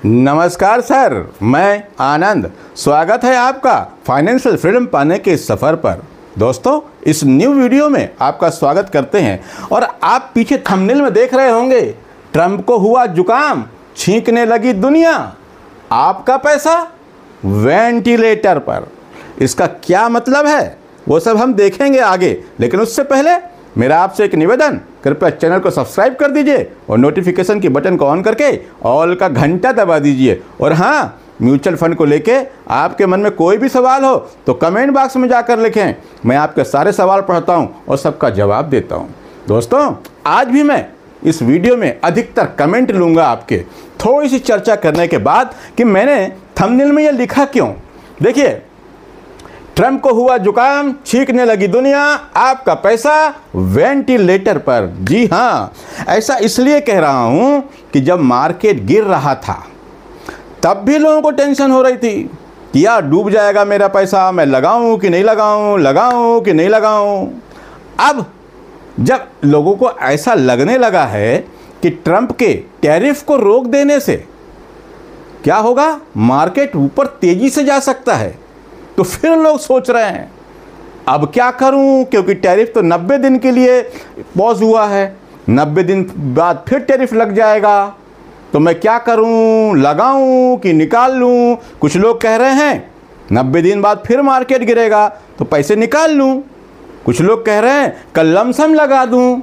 नमस्कार सर, मैं आनंद। स्वागत है आपका फाइनेंशियल फ्रीडम पाने के सफ़र पर। दोस्तों, इस न्यू वीडियो में आपका स्वागत करते हैं। और आप पीछे थंबनेल में देख रहे होंगे, ट्रंप को हुआ जुकाम, छींकने लगी दुनिया, आपका पैसा वेंटिलेटर पर। इसका क्या मतलब है वो सब हम देखेंगे आगे, लेकिन उससे पहले मेरा आपसे एक निवेदन, कृपया चैनल को सब्सक्राइब कर दीजिए और नोटिफिकेशन की बटन को ऑन करके ऑल का घंटा दबा दीजिए। और हाँ, म्यूचुअल फंड को लेके आपके मन में कोई भी सवाल हो तो कमेंट बॉक्स में जाकर लिखें। मैं आपके सारे सवाल पढ़ता हूँ और सबका जवाब देता हूँ। दोस्तों, आज भी मैं इस वीडियो में अधिकतर कमेंट लूँगा आपके, थोड़ी सी चर्चा करने के बाद कि मैंने थंबनेल में ये लिखा क्यों। देखिए, ट्रंप को हुआ जुकाम, छींकने लगी दुनिया, आपका पैसा वेंटिलेटर पर। जी हाँ, ऐसा इसलिए कह रहा हूं कि जब मार्केट गिर रहा था तब भी लोगों को टेंशन हो रही थी कि यार डूब जाएगा मेरा पैसा, मैं लगाऊं कि नहीं लगाऊं, लगाऊं कि नहीं लगाऊं। अब जब लोगों को ऐसा लगने लगा है कि ट्रंप के टैरिफ को रोक देने से क्या होगा, मार्केट ऊपर तेजी से जा सकता है, तो फिर लोग सोच रहे हैं अब क्या करूं, क्योंकि टैरिफ तो 90 दिन के लिए पॉज हुआ है, 90 दिन बाद फिर टैरिफ लग जाएगा, तो मैं क्या करूं, लगाऊं कि निकाल लूं। कुछ लोग कह रहे हैं 90 दिन बाद फिर मार्केट गिरेगा तो पैसे निकाल लूं। कुछ लोग कह रहे हैं कल लमसम लगा दूं।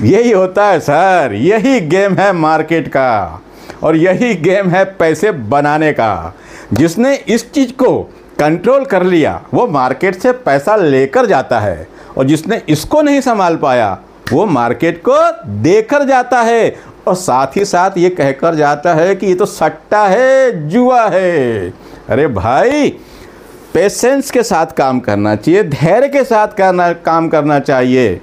यही होता है सर, यही गेम है मार्केट का, और यही गेम है पैसे बनाने का। जिसने इस चीज़ को कंट्रोल कर लिया वो मार्केट से पैसा लेकर जाता है, और जिसने इसको नहीं संभाल पाया वो मार्केट को देकर जाता है, और साथ ही साथ ये कहकर जाता है कि ये तो सट्टा है, जुआ है। अरे भाई, पेशेंस के साथ काम करना चाहिए, धैर्य के साथ काम करना चाहिए,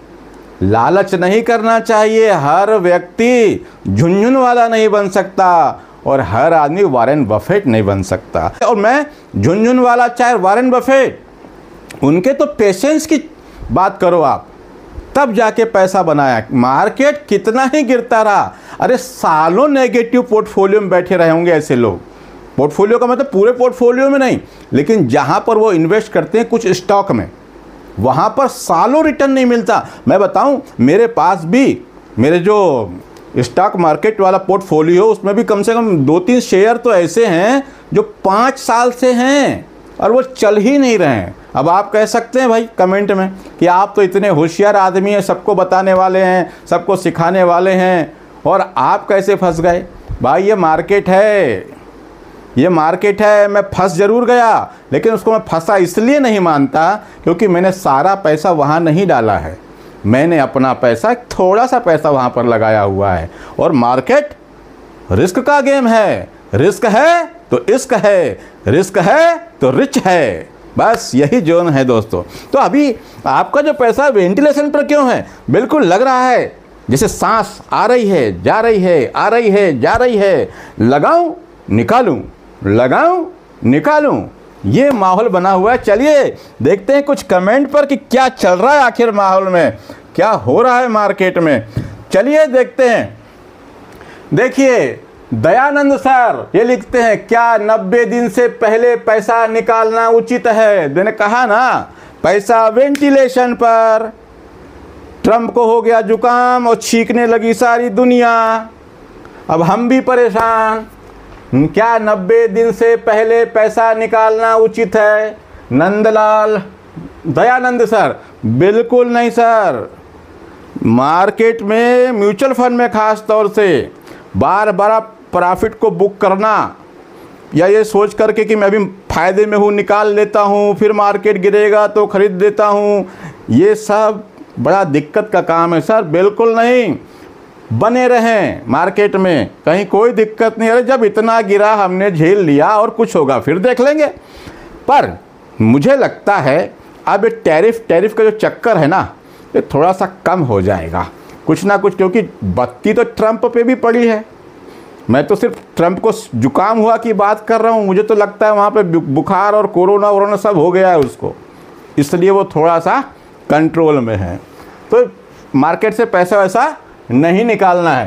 लालच नहीं करना चाहिए। हर व्यक्ति झुनझुन वाला नहीं बन सकता और हर आदमी वॉरेन बफेट नहीं बन सकता। और मैं झुनझुन वाला चाहे वॉरेन बफेट, उनके तो पेशेंस की बात करो आप, तब जाके पैसा बनाया। मार्केट कितना ही गिरता रहा, अरे सालों नेगेटिव पोर्टफोलियो में बैठे रहे होंगे ऐसे लोग। पोर्टफोलियो का मतलब पूरे पोर्टफोलियो में नहीं, लेकिन जहाँ पर वो इन्वेस्ट करते हैं कुछ स्टॉक में, वहाँ पर सालों रिटर्न नहीं मिलता। मैं बताऊँ, मेरे पास भी मेरे जो स्टॉक मार्केट वाला पोर्टफोलियो, उसमें भी कम से कम 2-3 शेयर तो ऐसे हैं जो 5 साल से हैं और वो चल ही नहीं रहे हैं। अब आप कह सकते हैं भाई कमेंट में कि आप तो इतने होशियार आदमी हैं, सबको बताने वाले हैं, सबको सिखाने वाले हैं, और आप कैसे फंस गए। भाई ये मार्केट है, ये मार्केट है। मैं फंस जरूर गया, लेकिन उसको मैं फंसा इसलिए नहीं मानता क्योंकि मैंने सारा पैसा वहाँ नहीं डाला है। मैंने अपना पैसा, थोड़ा सा पैसा वहाँ पर लगाया हुआ है। और मार्केट रिस्क का गेम है, रिस्क है तो इश्क है, रिस्क है तो रिच है, बस यही जोन है दोस्तों। तो अभी आपका जो पैसा वेंटिलेशन पर क्यों है, बिल्कुल लग रहा है जैसे सांस आ रही है, जा रही है, आ रही है, जा रही है, लगाऊं निकालूं, लगाऊं निकालूं, ये माहौल बना हुआ है। चलिए देखते हैं कुछ कमेंट पर कि क्या चल रहा है आखिर माहौल में, क्या हो रहा है मार्केट में। चलिए देखते हैं। देखिए, दयानंद सर ये लिखते हैं, क्या 90 दिन से पहले पैसा निकालना उचित है। मैंने कहा ना, पैसा वेंटिलेशन पर। ट्रंप को हो गया जुकाम और छींकने लगी सारी दुनिया, अब हम भी परेशान। क्या 90 दिन से पहले पैसा निकालना उचित है। नंदलाल, दयानंद सर, बिल्कुल नहीं सर। मार्केट में, म्यूचुअल फंड में खास तौर से बार बार प्रॉफिट को बुक करना, या ये सोच करके कि मैं अभी फ़ायदे में हूँ, निकाल लेता हूँ, फिर मार्केट गिरेगा तो ख़रीद लेता हूँ, ये सब बड़ा दिक्कत का काम है सर। बिल्कुल नहीं, बने रहें मार्केट में, कहीं कोई दिक्कत नहीं। अरे जब इतना गिरा हमने झेल लिया, और कुछ होगा फिर देख लेंगे। पर मुझे लगता है अब ये टैरिफ का जो चक्कर है ना, ये थोड़ा सा कम हो जाएगा कुछ ना कुछ, क्योंकि बत्ती तो ट्रंप पे भी पड़ी है। मैं तो सिर्फ ट्रंप को जुकाम हुआ की बात कर रहा हूँ, मुझे तो लगता है वहाँ पे बुखार और कोरोना वोरोना सब हो गया है उसको, इसलिए वो थोड़ा सा कंट्रोल में है। तो मार्केट से पैसा वैसा नहीं निकालना है।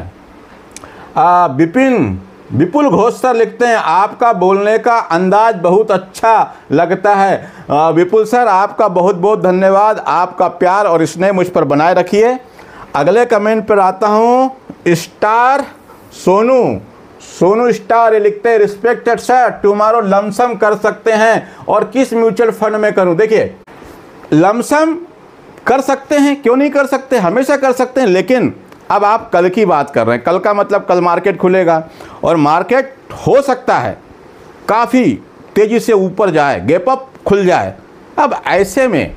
विपिन विपुल घोष सर लिखते हैं आपका बोलने का अंदाज बहुत अच्छा लगता है। विपुल सर आपका बहुत बहुत धन्यवाद, आपका प्यार और स्नेह मुझ पर बनाए रखिए। अगले कमेंट पर आता हूँ। स्टार सोनू स्टार ये लिखते हैं रिस्पेक्टेड सर टुमारो लमसम कर सकते हैं और किस म्यूचुअल फंड में करूं। देखिए लमसम कर सकते हैं, क्यों नहीं कर सकते, हमेशा कर सकते हैं। लेकिन अब आप कल की बात कर रहे हैं, कल का मतलब कल मार्केट खुलेगा और मार्केट हो सकता है काफ़ी तेज़ी से ऊपर जाए, गैप अप खुल जाए। अब ऐसे में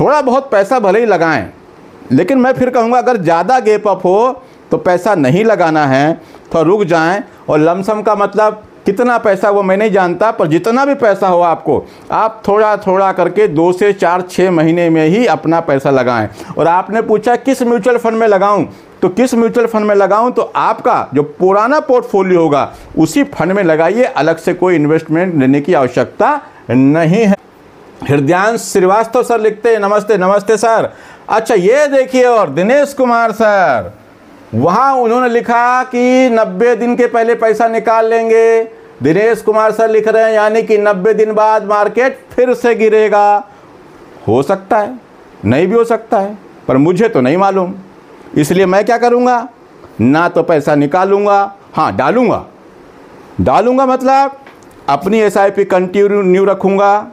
थोड़ा बहुत पैसा भले ही लगाएं, लेकिन मैं फिर कहूँगा अगर ज़्यादा गैप अप हो तो पैसा नहीं लगाना है, तो रुक जाएं। और लमसम का मतलब कितना पैसा वो मैं नहीं जानता, पर जितना भी पैसा हो आपको, आप थोड़ा थोड़ा करके 2 से 4-6 महीने में ही अपना पैसा लगाएं। और आपने पूछा किस म्यूचुअल फंड में लगाऊं, तो किस म्यूचुअल फंड में लगाऊं, तो आपका जो पुराना पोर्टफोलियो होगा उसी फंड में लगाइए, अलग से कोई इन्वेस्टमेंट लेने की आवश्यकता नहीं है। हृदयांश श्रीवास्तव सर लिखते हैं नमस्ते। नमस्ते सर। अच्छा ये देखिए, और दिनेश कुमार सर वहाँ उन्होंने लिखा कि 90 दिन के पहले पैसा निकाल लेंगे। दिनेश कुमार सर लिख रहे हैं यानी कि 90 दिन बाद मार्केट फिर से गिरेगा। हो सकता है, नहीं भी हो सकता है, पर मुझे तो नहीं मालूम। इसलिए मैं क्या करूँगा, ना तो पैसा निकालूंगा, हाँ डालूंगा मतलब अपनी SIP कंटिन्यू रखूँगा,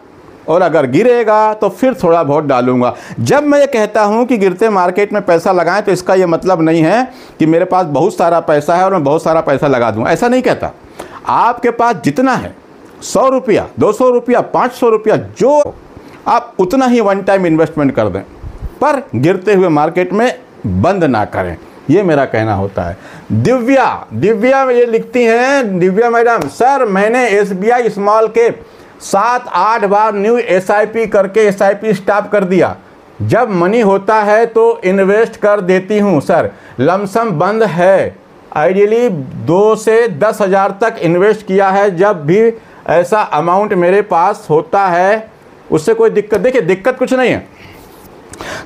और अगर गिरेगा तो फिर थोड़ा बहुत डालूंगा। जब मैं ये कहता हूँ कि गिरते मार्केट में पैसा लगाएं, तो इसका ये मतलब नहीं है कि मेरे पास बहुत सारा पैसा है और मैं बहुत सारा पैसा लगा दूँ, ऐसा नहीं कहता। आपके पास जितना है 100 रुपया, 200 रुपया, 500 रुपया, जो आप उतना ही वन टाइम इन्वेस्टमेंट कर दें, पर गिरते हुए मार्केट में बंद ना करें, ये मेरा कहना होता है। दिव्या ये लिखती हैं, दिव्या मैडम सर मैंने SBI स्मॉल कैप 7-8 बार न्यू SIP करके SIP स्टॉप कर दिया। जब मनी होता है तो इन्वेस्ट कर देती हूँ सर, लमसम बंद है। आइडियली 2 से 10 हज़ार तक इन्वेस्ट किया है। जब भी ऐसा अमाउंट मेरे पास होता है उससे कोई दिक्कत, देखिए दिक्कत कुछ नहीं है,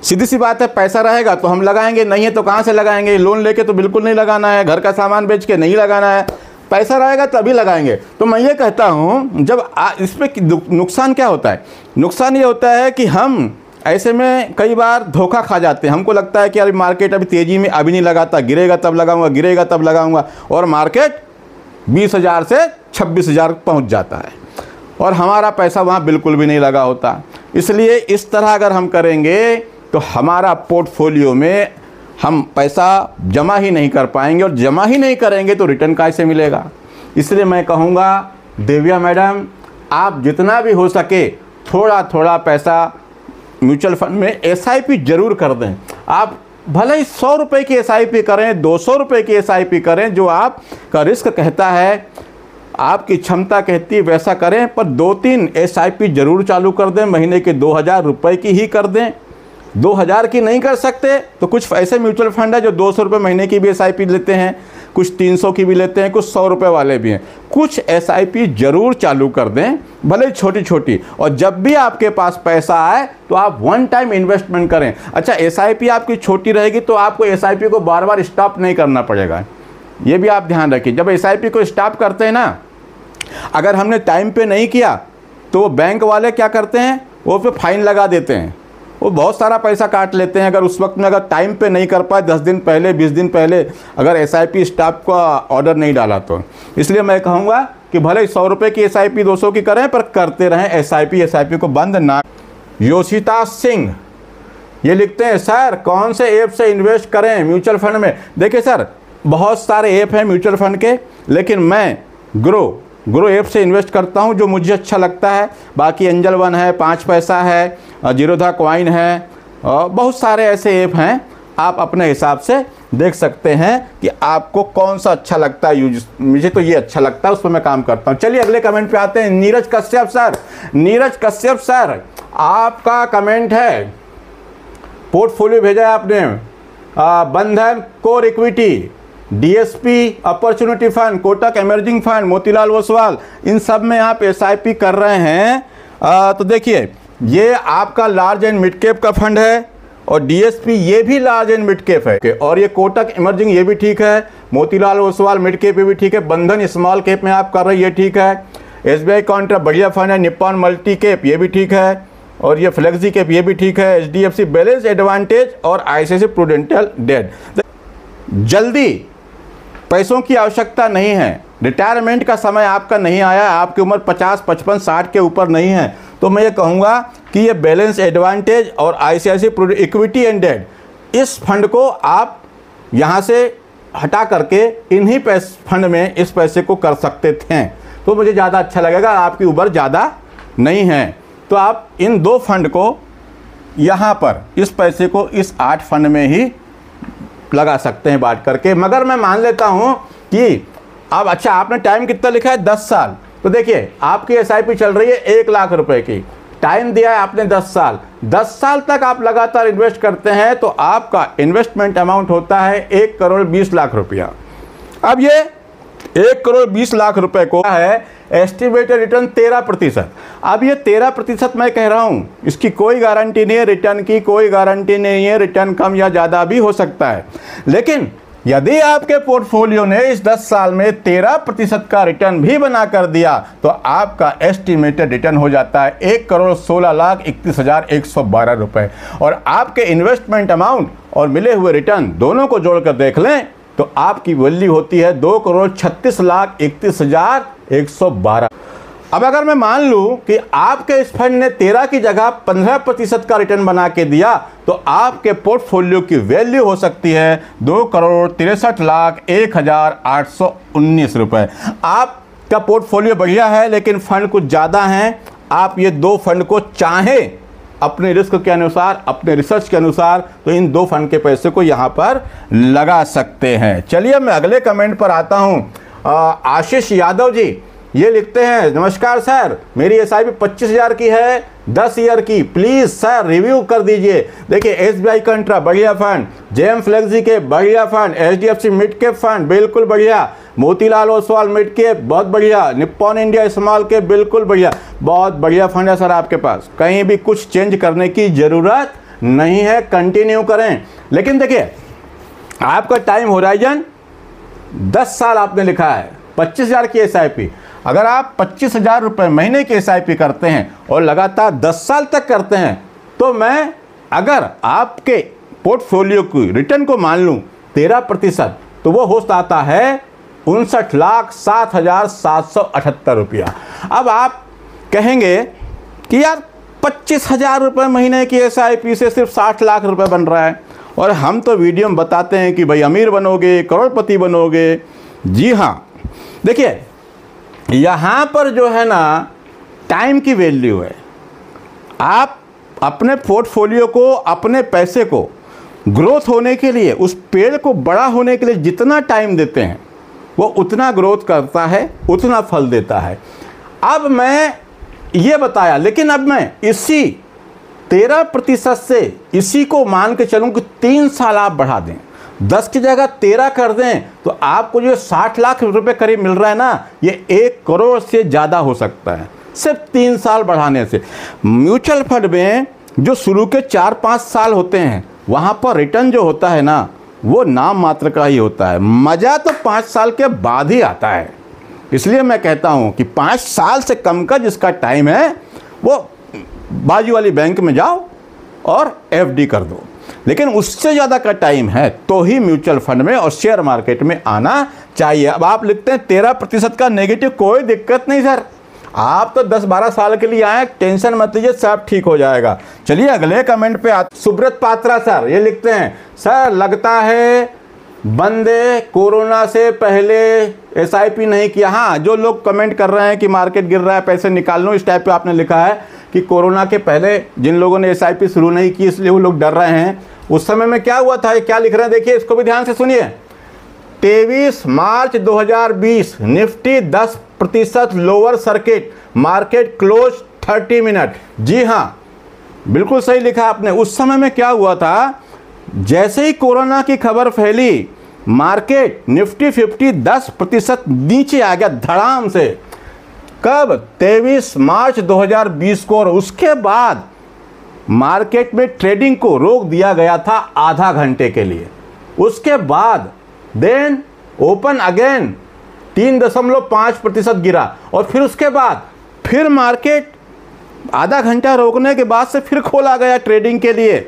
सीधी सी बात है। पैसा रहेगा तो हम लगाएंगे, नहीं है तो कहाँ से लगाएंगे। लोन लेके तो बिल्कुल नहीं लगाना है, घर का सामान बेच के नहीं लगाना है, पैसा रहेगा तभी लगाएंगे। तो मैं ये कहता हूँ जब इस पर नुकसान क्या होता है, नुकसान ये होता है कि हम ऐसे में कई बार धोखा खा जाते हैं। हमको लगता है कि अभी मार्केट अभी तेज़ी में अभी नहीं लगाता, गिरेगा तब लगाऊंगा, गिरेगा तब लगाऊंगा, और मार्केट 20,000 से 26,000 पहुँच जाता है और हमारा पैसा वहाँ बिल्कुल भी नहीं लगा होता। इसलिए इस तरह अगर हम करेंगे तो हमारा पोर्टफोलियो में हम पैसा जमा ही नहीं कर पाएंगे, और जमा ही नहीं करेंगे तो रिटर्न कैसे मिलेगा। इसलिए मैं कहूँगा दिव्या मैडम आप जितना भी हो सके थोड़ा थोड़ा पैसा म्यूचुअल फंड में SIP जरूर कर दें। आप भले ही 100 रुपये की SIP करें, 200 रुपये की SIP करें, जो आपका रिस्क कहता है, आपकी क्षमता कहती है वैसा करें, पर 2-3 SIP जरूर चालू कर दें। महीने के 2,000 रुपये की ही कर दें। 2,000 की नहीं कर सकते तो कुछ ऐसे म्यूचुअल फंड है जो 200 रुपये महीने की भी SIP लेते हैं, कुछ 300 की भी लेते हैं, कुछ 100 रुपये वाले भी हैं। कुछ SIP जरूर चालू कर दें, भले छोटी छोटी, और जब भी आपके पास पैसा आए तो आप वन टाइम इन्वेस्टमेंट करें। अच्छा SIP आपकी छोटी रहेगी तो आपको SIP को बार बार स्टॉप नहीं करना पड़ेगा, ये भी आप ध्यान रखिए। जब SIP को स्टॉप करते हैं ना, अगर हमने टाइम पे नहीं किया तो वो बैंक वाले क्या करते हैं, वो पे फाइन लगा देते हैं, वो बहुत सारा पैसा काट लेते हैं। अगर उस वक्त में अगर टाइम पे नहीं कर पाए, 10 दिन पहले 20 दिन पहले अगर SIP स्टॉप का ऑर्डर नहीं डाला तो। इसलिए मैं कहूँगा कि भले 100 रुपये की SIP 200 की करें, पर करते रहें SIP को बंद ना। योशिता सिंह ये लिखते हैं सर कौन से ऐप से इन्वेस्ट करें म्यूचुअल फंड में। देखिए सर बहुत सारे ऐप हैं म्यूचुअल फंड के, लेकिन मैं ग्रो ऐप से इन्वेस्ट करता हूं जो मुझे अच्छा लगता है। बाकी एंजल वन है, 5 पैसा है, जीरोधा कॉइन है, बहुत सारे ऐसे ऐप हैं, आप अपने हिसाब से देख सकते हैं कि आपको कौन सा अच्छा लगता है यूज। मुझे तो ये अच्छा लगता है, उस पर मैं काम करता हूँ। चलिए अगले कमेंट पे आते हैं। नीरज कश्यप सर आपका कमेंट है, पोर्टफोलियो भेजा है आपने, Bandhan core equity, DSP opportunity fund, Kotak emerging fund, Motilal Oswal, इन सब में आप SIP कर रहे हैं। तो देखिए ये आपका लार्ज एंड मिड कैप का फंड है, और डीएसपी ये भी लार्ज एंड मिड कैप है। और ये कोटक इमर्जिंग ये भी ठीक है, मोतीलाल ओसवाल मिड कैप ये भी ठीक है, बंधन स्मॉल कैप में आप कर रहे हैं ये ठीक है, एसबीआई कॉन्ट्रा बढ़िया फंड है, निप्पॉन मल्टी कैप ये भी ठीक है, और ये फ्लेक्सी कैप ये भी ठीक है, एचडीएफसी बैलेंस एडवांटेज और आईसीआईसीआई प्रूडेंशियल डेट। जल्दी पैसों की आवश्यकता नहीं है, रिटायरमेंट का समय आपका नहीं आया, आपकी उम्र 50, 55, 60 के ऊपर नहीं है, तो मैं ये कहूँगा कि ये बैलेंस एडवांटेज और आईसीआईसीआई इक्विटी एंड डेट इस फंड को आप यहाँ से हटा करके इन्हीं फंड में इस पैसे को कर सकते थे, तो मुझे ज़्यादा अच्छा लगेगा। आपकी उम्र ज़्यादा नहीं है तो आप इन 2 फंड को यहाँ पर इस पैसे को इस 8 फंड में ही लगा सकते हैं बांट करके। मगर मैं मान लेता हूँ कि अब अच्छा आपने टाइम कितना लिखा है 10 साल, तो देखिए आपकी एसआईपी चल रही है 1 लाख रुपए की, टाइम दिया है आपने 10 साल, 10 साल तक आप लगातार इन्वेस्ट करते हैं तो आपका इन्वेस्टमेंट अमाउंट होता है 1 करोड़ 20 लाख रुपया। अब ये 1 करोड़ 20 लाख रुपए को है एस्टिमेटेड रिटर्न 13%। अब ये 13% मैं कह रहा हूँ, इसकी कोई गारंटी नहीं है, रिटर्न की कोई गारंटी नहीं है, रिटर्न कम या ज़्यादा भी हो सकता है। लेकिन यदि आपके पोर्टफोलियो ने इस 10 साल में 13% का रिटर्न भी बना कर दिया तो आपका एस्टिमेटेड रिटर्न हो जाता है 1 करोड़ 16,31,112 रुपये। और आपके इन्वेस्टमेंट अमाउंट और मिले हुए रिटर्न दोनों को जोड़कर देख लें तो आपकी वैल्यू होती है 2 करोड़ 36,31,112। अब अगर मैं मान लूं कि आपके इस फंड ने 13 की जगह 15% का रिटर्न बना के दिया तो आपके पोर्टफोलियो की वैल्यू हो सकती है 2 करोड़ 63,01,819 रुपये। आपका पोर्टफोलियो बढ़िया है लेकिन फंड कुछ ज़्यादा हैं, आप ये 2 फंड को चाहें अपने रिस्क के अनुसार, अपने रिसर्च के अनुसार, तो इन 2 फंड के पैसे को यहाँ पर लगा सकते हैं। चलिए मैं अगले कमेंट पर आता हूँ। आशीष यादव जी ये लिखते हैं, नमस्कार सर, मेरी एसआईपी 25,000 की है 10 ईयर की, प्लीज़ सर रिव्यू कर दीजिए। देखिए एसबीआई कंट्रा बढ़िया फंड, जेएम फ्लेक्सी के बढ़िया fund, HDFC mid cap fund बिल्कुल बढ़िया, मोतीलाल ओसवाल मिड कैप बहुत बढ़िया, निप्पॉन इंडिया स्मॉल कैप बिल्कुल बढ़िया, बहुत बढ़िया फंड है सर आपके पास, कहीं भी कुछ चेंज करने की ज़रूरत नहीं है, कंटिन्यू करें। लेकिन देखिए आपका टाइम होराइजन 10 साल आपने लिखा है, 25,000 की एसआईपी, अगर आप 25,000 रुपये महीने की एसआईपी करते हैं और लगातार 10 साल तक करते हैं तो मैं अगर आपके पोर्टफोलियो की रिटर्न को मान लूँ 13% तो वो हो जाता है 59,07,778 रुपया। अब आप कहेंगे कि यार 25,000 रुपये महीने की एसआईपी से सिर्फ 60 लाख रुपए बन रहा है और हम तो वीडियो में बताते हैं कि भाई अमीर बनोगे, करोड़पति बनोगे। जी हाँ, देखिए यहाँ पर जो है ना टाइम की वैल्यू है। आप अपने पोर्टफोलियो को, अपने पैसे को ग्रोथ होने के लिए, उस पेड़ को बड़ा होने के लिए जितना टाइम देते हैं वो उतना ग्रोथ करता है, उतना फल देता है। अब मैं ये बताया, लेकिन अब मैं इसी 13% से इसी को मान के चलूँ कि 3 साल आप बढ़ा दें, 10 की जगह 13 कर दें तो आपको जो 60 लाख रुपए करीब मिल रहा है ना, ये 1 करोड़ से ज़्यादा हो सकता है सिर्फ 3 साल बढ़ाने से। म्यूचुअल फंड में जो शुरू के 4-5 साल होते हैं वहाँ पर रिटर्न जो होता है ना वो नाम मात्र का ही होता है, मज़ा तो 5 साल के बाद ही आता है। इसलिए मैं कहता हूँ कि 5 साल से कम का जिसका टाइम है वो बाजू वाली बैंक में जाओ और एफडी कर दो, लेकिन उससे ज़्यादा का टाइम है तो ही म्यूचुअल फंड में और शेयर मार्केट में आना चाहिए। अब आप लिखते हैं 13% का नेगेटिव, कोई दिक्कत नहीं सर, आप तो 10-12 साल के लिए आए, टेंशन मत लीजिए, सब ठीक हो जाएगा। चलिए अगले कमेंट पे आते। सुब्रत पात्रा सर ये लिखते हैं, सर लगता है बंदे कोरोना से पहले एसआईपी नहीं किया। हाँ, जो लोग कमेंट कर रहे हैं कि मार्केट गिर रहा है पैसे निकाल लो, इस टाइप पे आपने लिखा है कि कोरोना के पहले जिन लोगों ने एसआईपी शुरू नहीं की इसलिए वो लोग डर रहे हैं। उस समय में क्या हुआ था, ये क्या लिख रहे हैं देखिए, इसको भी ध्यान से सुनिए। 23 March 2020 Nifty 10% lower circuit, market close 30 minute. जी हाँ, बिल्कुल सही लिखा आपने। उस समय में क्या हुआ था, जैसे ही कोरोना की खबर फैली मार्केट निफ्टी 50 10% नीचे आ गया धड़ाम से। कब? 23 मार्च 2020 को। और उसके बाद मार्केट में ट्रेडिंग को रोक दिया गया था आधा घंटे के लिए। उसके बाद देन ओपन अगेन 3.5% गिरा और फिर उसके बाद फिर मार्केट आधा घंटा रोकने के बाद से फिर खोला गया ट्रेडिंग के लिए,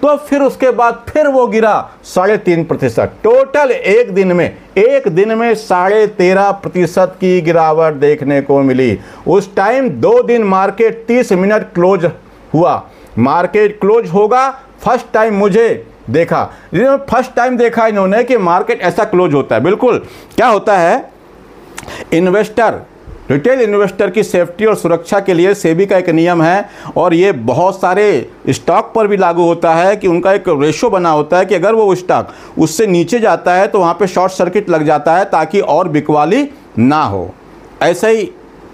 तो फिर उसके बाद फिर वो गिरा 3.5%। टोटल एक दिन में 13.5% की गिरावट देखने को मिली। उस टाइम 2 दिन मार्केट 30 मिनट क्लोज हुआ। मार्केट क्लोज होगा फर्स्ट टाइम मुझे देखा, फर्स्ट टाइम देखा इन्होंने कि मार्केट ऐसा क्लोज होता है। बिल्कुल क्या होता है, इन्वेस्टर रिटेल इन्वेस्टर की सेफ्टी और सुरक्षा के लिए सेबी का एक नियम है और ये बहुत सारे स्टॉक पर भी लागू होता है कि उनका एक रेशो बना होता है कि अगर वो स्टॉक उससे नीचे जाता है तो वहाँ पे शॉर्ट सर्किट लग जाता है ताकि और बिकवाली ना हो। ऐसे ही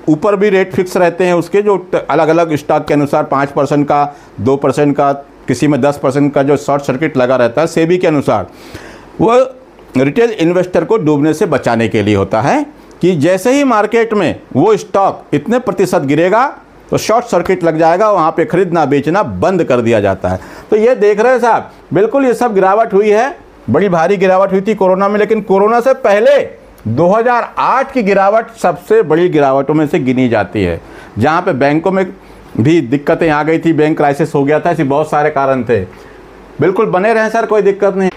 ऊपर भी रेट फिक्स रहते हैं उसके, जो अलग अलग स्टॉक के अनुसार 5% का, 2% का, किसी में 10% का जो शॉर्ट सर्किट लगा रहता है सेबी के अनुसार, वो रिटेल इन्वेस्टर को डूबने से बचाने के लिए होता है कि जैसे ही मार्केट में वो स्टॉक इतने प्रतिशत गिरेगा तो शॉर्ट सर्किट लग जाएगा, वहाँ पे खरीदना बेचना बंद कर दिया जाता है। तो ये देख रहे हैं साहब, बिल्कुल ये सब गिरावट हुई है, बड़ी भारी गिरावट हुई थी कोरोना में, लेकिन कोरोना से पहले 2008 की गिरावट सबसे बड़ी गिरावटों में से गिनी जाती है, जहाँ पे बैंकों में भी दिक्कतें आ गई थी, बैंक क्राइसिस हो गया था, ऐसे बहुत सारे कारण थे। बिल्कुल बने रहें सर, कोई दिक्कत नहीं।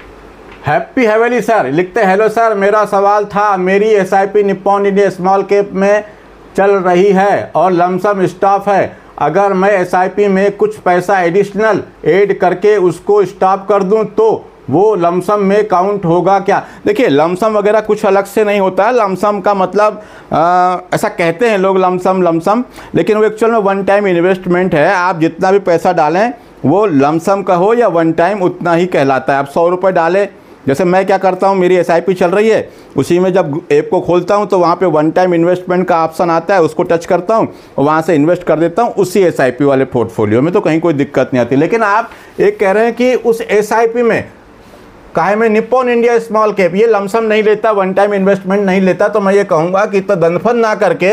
हैप्पी हैवेली सर लिखते हैं, हेलो सर, मेरा सवाल था, मेरी SIP Nippon India small cap में चल रही है और लमसम स्टॉप है। अगर मैं एसआईपी में कुछ पैसा एडिशनल ऐड करके उसको स्टॉप कर दूं तो वो लमसम में काउंट होगा क्या? देखिए, लमसम वगैरह कुछ अलग से नहीं होता है। लमसम का मतलब ऐसा कहते हैं लोग लमसम, लेकिन वो एक्चुअल में वन टाइम इन्वेस्टमेंट है। आप जितना भी पैसा डालें वो लमसम का हो या वन टाइम उतना ही कहलाता है। आप 100 रुपये डालें, जैसे मैं क्या करता हूँ, मेरी एसआईपी चल रही है, उसी में जब ऐप को खोलता हूँ तो वहाँ पे वन टाइम इन्वेस्टमेंट का ऑप्शन आता है, उसको टच करता हूँ और वहाँ से इन्वेस्ट कर देता हूँ उसी एसआईपी वाले पोर्टफोलियो में, तो कहीं कोई दिक्कत नहीं आती। लेकिन आप एक कह रहे हैं कि उस एसआईपी में काहे में निप्पॉन इंडिया स्मॉल कैप ये लमसम नहीं लेता, वन टाइम इन्वेस्टमेंट नहीं लेता, तो मैं ये कहूँगा कि इतना दनफन ना करके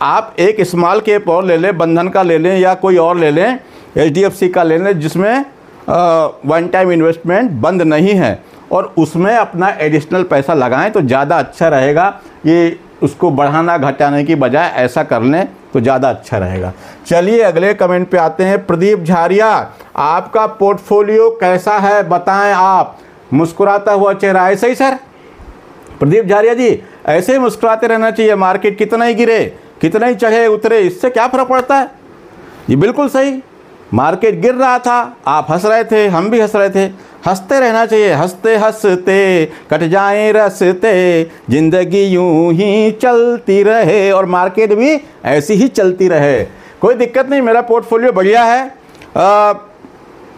आप एक स्मॉल कैप और ले लें, बंधन का ले लें या कोई और ले लें, HDFC का ले लें, जिसमें वन टाइम इन्वेस्टमेंट बंद नहीं है, और उसमें अपना एडिशनल पैसा लगाएं तो ज़्यादा अच्छा रहेगा। ये उसको बढ़ाना घटाने की बजाय ऐसा कर लें तो ज़्यादा अच्छा रहेगा। चलिए अगले कमेंट पे आते हैं। प्रदीप झारिया, आपका पोर्टफोलियो कैसा है बताएं आप, मुस्कुराता हुआ चेहरा। ऐसे ही सर प्रदीप झारिया जी, ऐसे ही मुस्कुराते रहना चाहिए। मार्केट कितना ही गिरे, कितना ही चढ़े उतरे, इससे क्या फ़र्क पड़ता है? ये बिल्कुल सही। मार्केट गिर रहा था, आप हंस रहे थे, हम भी हंस रहे थे। हंसते रहना चाहिए, हंसते हंसते कट जाए रस्ते, जिंदगी यूं ही चलती रहे और मार्केट भी ऐसी ही चलती रहे, कोई दिक्कत नहीं। मेरा पोर्टफोलियो बढ़िया है।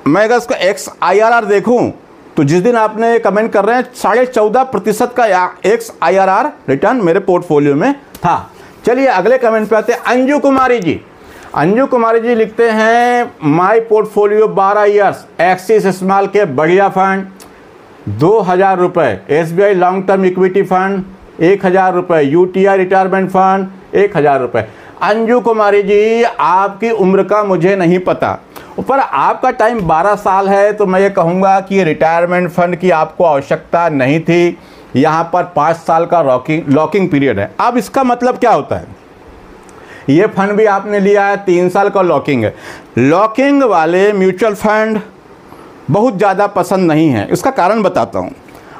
मैं अगर इसका XIRR देखूं तो जिस दिन आपने कमेंट कर रहे हैं 14.5% का XIRR रिटर्न मेरे पोर्टफोलियो में था। चलिए अगले कमेंट पे आते हैं। अंजू कुमारी जी लिखते हैं, my portfolio 12 years, axis small cap बढ़िया फंड 2000 रुपये, SBI long term equity fund 1000 रुपये, UTI रिटायरमेंट फंड 1000 रुपये। अंजू कुमारी जी, आपकी उम्र का मुझे नहीं पता, पर आपका टाइम 12 साल है, तो मैं ये कहूँगा कि रिटायरमेंट फंड की आपको आवश्यकता नहीं थी। यहाँ पर 5 साल का लॉकिंग पीरियड है। अब इसका मतलब क्या होता है, ये फंड भी आपने लिया है, 3 साल का लॉकिंग है। लॉकिंग वाले म्यूचुअल फंड बहुत ज़्यादा पसंद नहीं है। इसका कारण बताता हूँ।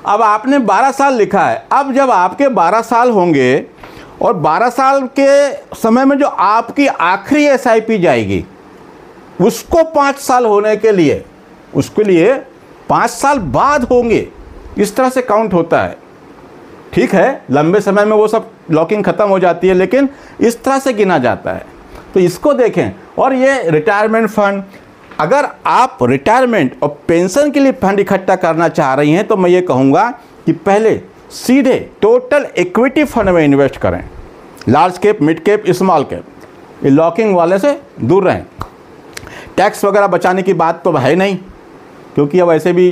अब आपने 12 साल लिखा है, अब जब आपके 12 साल होंगे और 12 साल के समय में जो आपकी आखिरी SIP जाएगी उसको 5 साल होने के लिए, उसके लिए 5 साल बाद होंगे, इस तरह से काउंट होता है। ठीक है, लंबे समय में वो सब लॉकिंग ख़त्म हो जाती है, लेकिन इस तरह से गिना जाता है, तो इसको देखें। और ये रिटायरमेंट फंड, अगर आप रिटायरमेंट और पेंशन के लिए फंड इकट्ठा करना चाह रही हैं तो मैं ये कहूँगा कि पहले सीधे टोटल इक्विटी फंड में इन्वेस्ट करें, large cap, mid cap, small cap. ये लॉकिंग वाले से दूर रहें। टैक्स वगैरह बचाने की बात तो है नहीं, क्योंकि अब ऐसे भी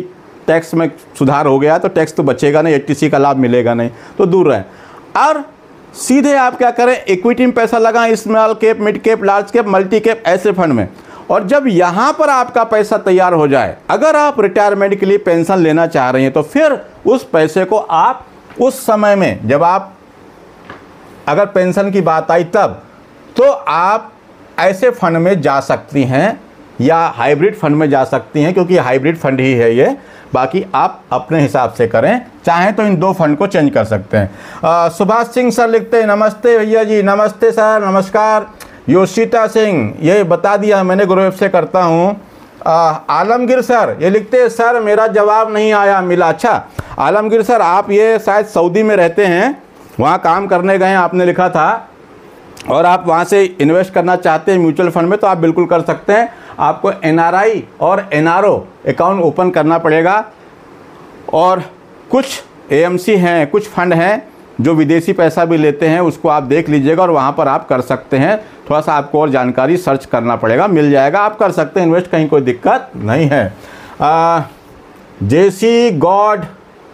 टैक्स में सुधार हो गया, तो टैक्स तो बचेगा नहीं, 80C का लाभ मिलेगा नहीं, तो दूर रहें। और सीधे आप क्या करें, इक्विटी में पैसा लगाएं, small cap, mid cap, large cap, multi cap ऐसे फंड में, और जब यहाँ पर आपका पैसा तैयार हो जाए, अगर आप रिटायरमेंट के लिए पेंशन लेना चाह रही हैं, तो फिर उस पैसे को आप उस समय में, जब आप अगर पेंशन की बात आई तब, तो आप ऐसे फंड में जा सकती हैं या हाइब्रिड फंड में जा सकती हैं, क्योंकि हाइब्रिड फंड ही है ये। बाकी आप अपने हिसाब से करें, चाहें तो इन दो फंड को चेंज कर सकते हैं। सुभाष सिंह सर लिखते हैं, नमस्ते भैया जी। नमस्ते सर, नमस्कार। योशिता सिंह, ये बता दिया मैंने, ग्रुप से करता हूँ। आलमगीर सर ये लिखते हैं, सर मेरा जवाब नहीं आया मिला। अच्छा आलमगीर सर, आप ये शायद सऊदी में रहते हैं, वहाँ काम करने गए हैं आपने लिखा था, और आप वहाँ से इन्वेस्ट करना चाहते हैं म्यूचुअल फंड में, तो आप बिल्कुल कर सकते हैं। आपको NRI और NRO अकाउंट ओपन करना पड़ेगा, और कुछ AMC हैं, कुछ फंड हैं जो विदेशी पैसा भी लेते हैं, उसको आप देख लीजिएगा और वहाँ पर आप कर सकते हैं। थोड़ा सा आपको और जानकारी सर्च करना पड़ेगा, मिल जाएगा, आप कर सकते हैं इन्वेस्ट, कहीं कोई दिक्कत नहीं है। JC गॉड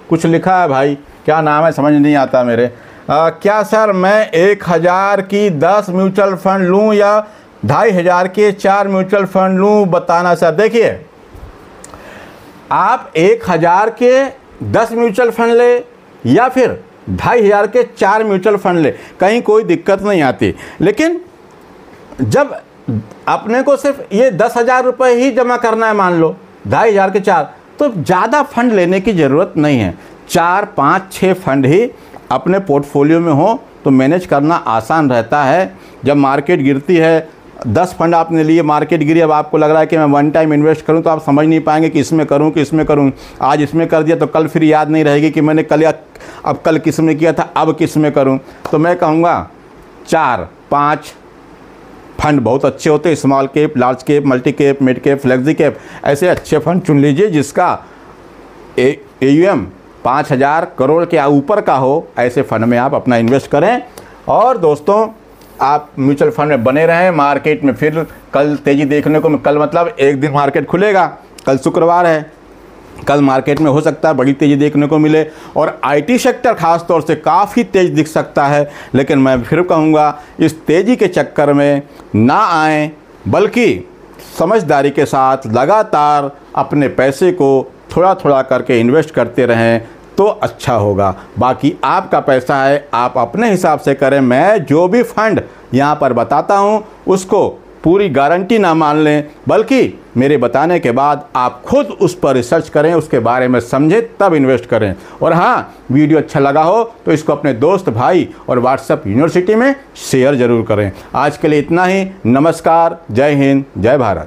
कुछ लिखा है भाई, क्या नाम है समझ नहीं आता मेरे। क्या सर मैं 1000 की 10 म्यूचुअल फंड लूँ या 2500 के 4 म्यूचुअल फंड लूँ, बताना सर। देखिए, आप 1000 के 10 म्यूचुअल फंड ले या फिर 2500 के 4 म्यूचुअल फंड ले, कहीं कोई दिक्कत नहीं आती। लेकिन जब अपने को सिर्फ ये 10,000 रुपये ही जमा करना है, मान लो 2500 के 4, तो ज़्यादा फंड लेने की ज़रूरत नहीं है। 4, 5, 6 फंड ही अपने पोर्टफोलियो में हो तो मैनेज करना आसान रहता है। जब मार्केट गिरती है, 10 फंड आपने लिए, मार्केट गिरी, अब आपको लग रहा है कि मैं वन टाइम इन्वेस्ट करूं, तो आप समझ नहीं पाएंगे कि इसमें करूं कि इसमें करूं। आज इसमें कर दिया तो कल फिर याद नहीं रहेगी कि मैंने कल, या अब कल किस में किया था, अब किस में करूं। तो मैं कहूँगा 4, 5 फंड बहुत अच्छे होते हैं, small cap, large cap, multi cap, mid cap, flexi cap, ऐसे अच्छे फंड चुन लीजिए जिसका AUM 5000 करोड़ के ऊपर का हो। ऐसे फंड में आप अपना इन्वेस्ट करें। और दोस्तों, आप म्यूचुअल फंड में बने रहें। मार्केट में फिर कल तेज़ी देखने को, कल मतलब एक दिन मार्केट खुलेगा, कल शुक्रवार है, कल मार्केट में हो सकता है बड़ी तेज़ी देखने को मिले, और IT सेक्टर ख़ास तौर से काफ़ी तेज़ दिख सकता है। लेकिन मैं फिर कहूँगा, इस तेज़ी के चक्कर में ना आएँ, बल्कि समझदारी के साथ लगातार अपने पैसे को थोड़ा थोड़ा करके इन्वेस्ट करते रहें तो अच्छा होगा। बाकी आपका पैसा है, आप अपने हिसाब से करें। मैं जो भी फंड यहाँ पर बताता हूँ उसको पूरी गारंटी ना मान लें, बल्कि मेरे बताने के बाद आप खुद उस पर रिसर्च करें, उसके बारे में समझें, तब इन्वेस्ट करें। और हाँ, वीडियो अच्छा लगा हो तो इसको अपने दोस्त, भाई और व्हाट्सएप यूनिवर्सिटी में शेयर ज़रूर करें। आज के लिए इतना ही। नमस्कार, जय हिंद, जय भारत।